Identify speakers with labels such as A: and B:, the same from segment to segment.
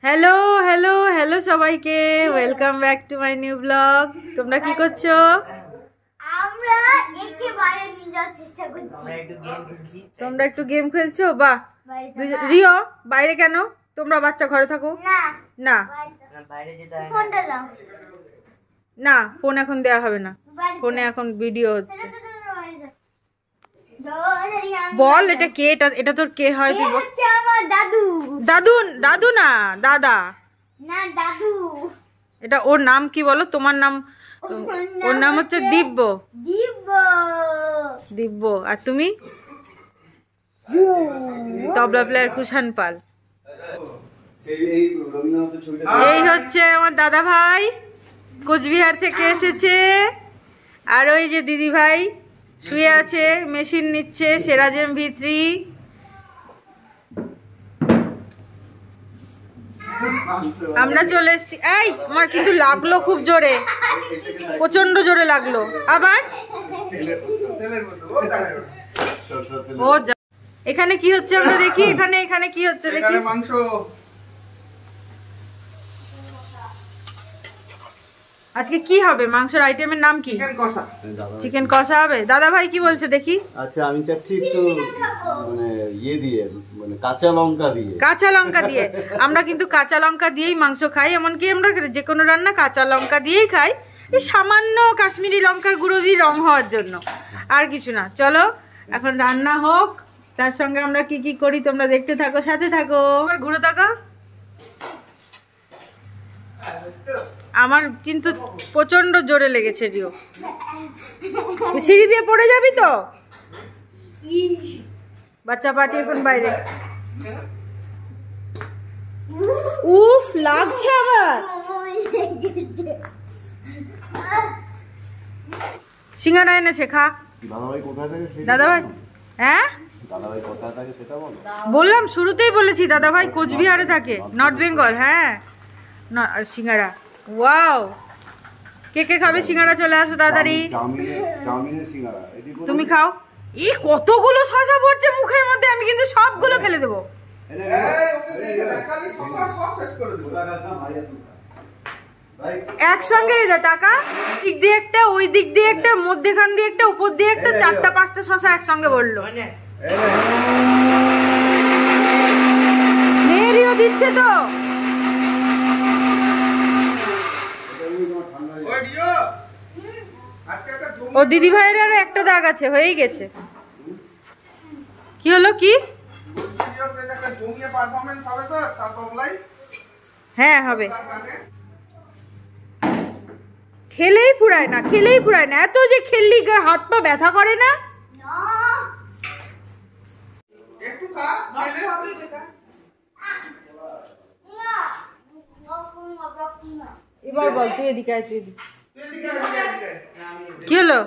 A: Hello hello hello সবাইকে welcome back to my new blog. তোমরা কি করছো?
B: আমরা একেবারে নিয়ে যাওয়ার চেষ্টা করছি।
A: তোমরা একটু গেম খেলছো? বাহ। রিও বাইরে কেন? তোমরা বাচ্চা ঘরে থাকো।
B: না
A: না
B: বাইরে যেতে হয়। ফোনটা দাও।
A: না ফোন এখন দেওয়া হবে না, ফোনে এখন ভিডিও হচ্ছে। বল এটা কে? এটা তোর কে হয়? তুই বল।
B: আমার দাদু।
A: দাদু? দাদু না, দাদা।
B: না দাদু।
A: এটা ওর নাম কি বলো? তোমার নাম? ওর নাম হচ্ছে দিব্য।
B: দিব্য।
A: দিব্য। আর তুমি? তবলা প্লেয়ার কুষাণ পাল। এই হচ্ছে আমার দাদা ভাই, কোচবিহার থেকে এসেছে। আর ওই যে দিদি ভাই শুয়ে আছে, মেশিন নিচ্ছে, সেরাজেম ভিত্রি। আমরা চলে এসেছি। এই আমার কিন্তু লাগলো খুব জোরে, প্রচন্ড জোরে লাগলো। আবার ও এখানে কি হচ্ছে আমরা দেখি। এখানে কি হচ্ছে দেখি।
C: মাংস।
A: আজকে কি হবে? মাংসের আইটেমের নাম কি?
C: চিকেন কষা।
A: চিকেন কষা হবে। দাদা ভাই কি বলছে দেখি।
D: আচ্ছা আমি চাচ্ছি একটু মানে ইয়ে দিয়ে, মানে কাঁচা লঙ্কা দিয়ে।
A: কাঁচা লঙ্কা দিয়ে? আমরা কিন্তু কাঁচা লঙ্কা দিয়েই মাংস খাই, এমনকি আমরা যে কোনো রান্না কাঁচা লঙ্কা দিয়েই খাই। এই সামান্য কাশ্মীরি লঙ্কার গুঁড়ো দিয়ে রং হওয়ার জন্য, আর কিছু না। চলো এখন রান্না হোক, তার সঙ্গে আমরা কি কি করি তোমরা দেখতে থাকো, সাথে থাকো। ঘুরে থাকো। আমার কিন্তু প্রচন্ড জোরে লেগেছে রিও। সিঁড়ি দিয়ে পড়ে যাবি তো। বাচ্চা পার্টি এখন বাইরে। উফ লাগছে আবার। সিঙ্গারা এনেছে, খা।
D: দাদাভাই কোথায় থাকে?
A: দাদাভাই হ্যাঁ
D: দাদাভাই কোথায় থাকে সেটা বলো।
A: বললাম, শুরুতেই বলেছি দাদাভাই কোচবিহারে থাকে, নর্থ বেঙ্গল। হ্যাঁ সিঙ্গারা। ওয়াও, কে কে খাবে সিঙ্গারা? চলে আসো তাড়াতাড়ি। তুমি খাও। এই কতগুলো শসা পড়ছে মুখের মধ্যে, আমি কিন্তু সবগুলো ফেলে দেবো। একসঙ্গে টাকা, দিক দিয়ে একটা, ওই দিক দিয়ে একটা, মধ্যেখান দিয়ে একটা, উপর দিয়ে একটা, 4-5টা শসা একসঙ্গে বললো। মেয়েরিও দিচ্ছে তো। ও দিদি ভাইয়ের আর একটা দাগ আছে, হয়েই গেছে। কি হলো? কি? হ্যাঁ হবে। খেলেই ফুরায় না, খেলেই ফুরায় না। এত যে খেললি হাত পা ব্যথা করে না? এবার বল, তুই এদিকে আয়, তুই এদিকে। কি হলো?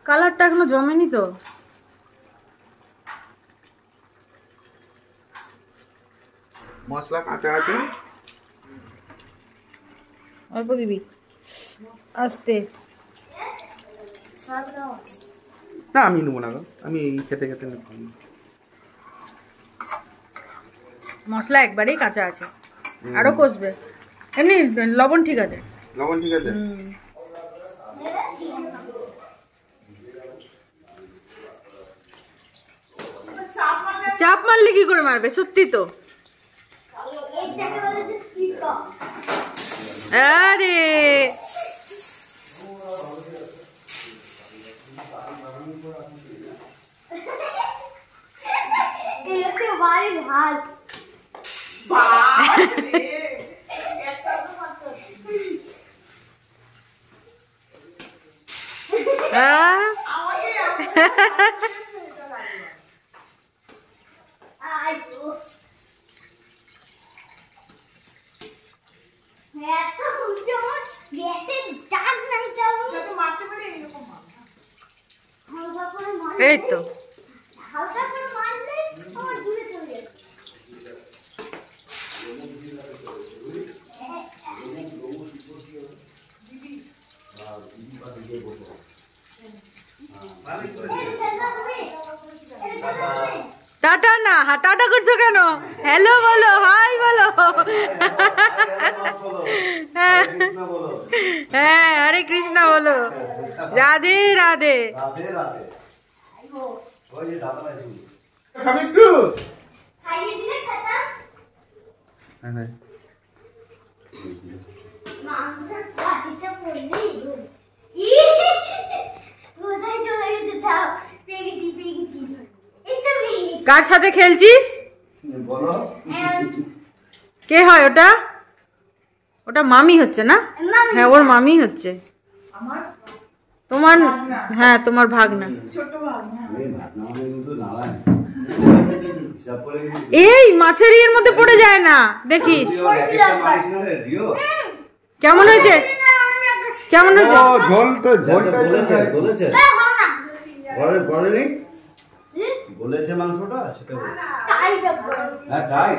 A: কালারটা এখনো জমেনি তো।
C: মশলা কাঁচা আছে,
A: অল্প দিবি, আস্তে।
C: না আমি নেবো না, আমি খেতে খেতে নেবো।
A: মশলা একবারেই কাঁচা আছে, আরো কষবে। এমনি লবণ ঠিক আছে।
C: লবণ ঠিক আছে।
A: চাপ মারলে কি করে মারবে? সত্যি তো। আরে এই তো টাটা না, টাটা করছো কেন? হ্যালো বলো, হাই বলো। হ্যাঁ হ্যাঁ, হরে কৃষ্ণ বলো, রাধে রাধে।
C: খাবি একটু?
B: খাইয়ে দিলে খেতাম।
C: হ্যাঁ হ্যাঁ।
B: মাংস বাটিতে পড়লি কোথায় চলে গেছে? তাও পেয়েছি পেয়েছি। এই তো পেয়েছি।
A: কার সাথে খেলছিস?
D: বলো।
A: কে হয় ওটা? ওটা মামি হচ্ছে না?
B: মামি।
A: হ্যাঁ, ওর মামি হচ্ছে। তোমার, হ্যাঁ তোমার ভাগনা।
D: এই ভাগনা মানে কিন্তু নারায়ণ। হিসাব করে কিন্তু
A: এই মাছের ইয়ের মধ্যে পড়ে যায় না, দেখিস
D: একটা মারিস না রে, রিও।
A: কেমন হয়েছে? কেমন হয়েছে?
C: ও ঝোল তো, ঝোলটা
D: বলেছে বলেছে ঘরে ঘরে নেই
B: হুম?
D: বলেছে মাংসটা সেটা বলেছে।
B: তাই দেখো।
D: হ্যাঁ তাই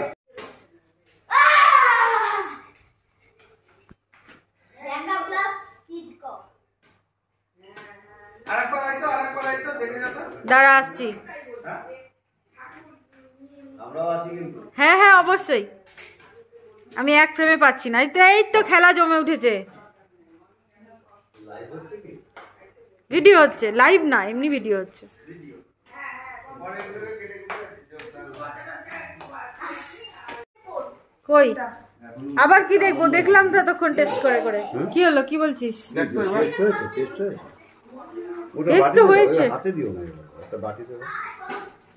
B: দেখা প্লাস কিড কো।
C: আরেকবার আইতো দেখে যা তো।
A: দাঁড়া আসছি।
D: আমরাও আছি কিন্তু।
A: হ্যাঁ হ্যাঁ অবশ্যই, আমি এক ফ্রেমে পাচ্ছি না। এই তো খেলা জমে উঠেছে।
D: লাইভ হচ্ছে কি?
A: ভিডিও হচ্ছে, লাইভ না, এমনি ভিডিও হচ্ছে। কই আবার কি দেখবো? দেখলাম তো তখন টেস্ট করে করে। কি হলো, কি বলছিস?
C: দেখো এবার।
D: টেস্ট হয়েছে টেস্ট হয়েছে ওটা
A: Taste তো
D: বাটিতে দাও,
A: হয়েছে।
D: ওটা হাতে দিও না একটা বাটিতে দাও।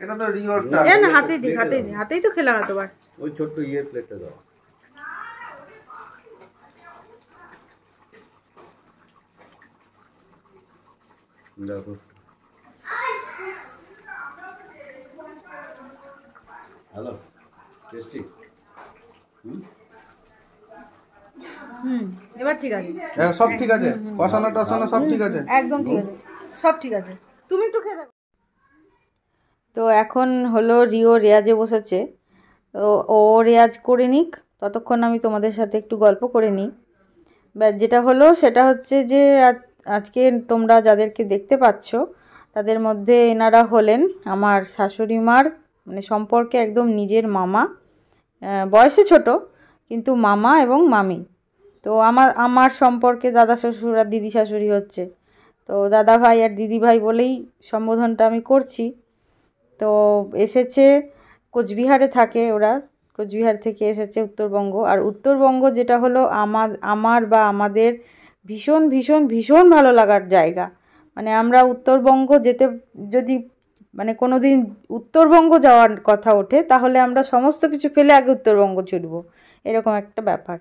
C: এটা তো রিওর
A: এ না, হাতেই দি, হাতেই দি, হাতেই তো খেলাম এতবার।
D: ওই ছোট্ট ইয়ে প্লেটটা দাও। দেখো হ্যালো টেস্টি।
A: এবার ঠিক আছে,
C: সব ঠিক আছে, কষানো টসানো সব ঠিক আছে।
A: একদম ঠিক আছে, সব ঠিক আছে। তুমি একটু খেয়ে থাকো। তো এখন হলো রিও রেয়াজে বসেছে, তো ও রেয়াজ করে নিক, ততক্ষণ আমি তোমাদের সাথে একটু গল্প করে নিই। যেটা হলো সেটা হচ্ছে যে আজকে তোমরা যাদেরকে দেখতে পাচ্ছ তাদের মধ্যে এনারা হলেন আমার শাশুড়ি মার মানে সম্পর্কে একদম নিজের মামা, বয়সে ছোট কিন্তু মামা এবং মামি। তো আমার সম্পর্কে দাদা শ্বশুর আর দিদি শাশুড়ি হচ্ছে, তো দাদা ভাই আর দিদি ভাই বলেই সম্বোধনটা আমি করছি। তো এসেছে, কোচবিহারে থাকে ওরা, কোচবিহার থেকে এসেছে উত্তরবঙ্গ। আর উত্তরবঙ্গ যেটা হলো আমার বা আমাদের ভীষণ ভীষণ ভীষণ ভালো লাগার জায়গা। মানে আমরা উত্তরবঙ্গ যেতে, যদি মানে কোনো দিন উত্তরবঙ্গ যাওয়ার কথা ওঠে তাহলে আমরা সমস্ত কিছু ফেলে আগে উত্তরবঙ্গ ছুটব, এরকম একটা ব্যাপার।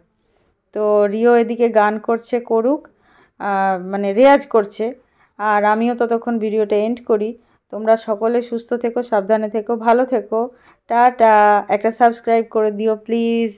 A: তো রিও এদিকে গান করছে, করুক, মানে রেয়াজ করছে, আর আমিও ততক্ষণ ভিডিওটা এন্ড করি। তোমরা সকলে সুস্থ থেকো, সাবধানে থেকো, ভালো থেকো, টাটা। একটা সাবস্ক্রাইব করে দিও প্লিজ।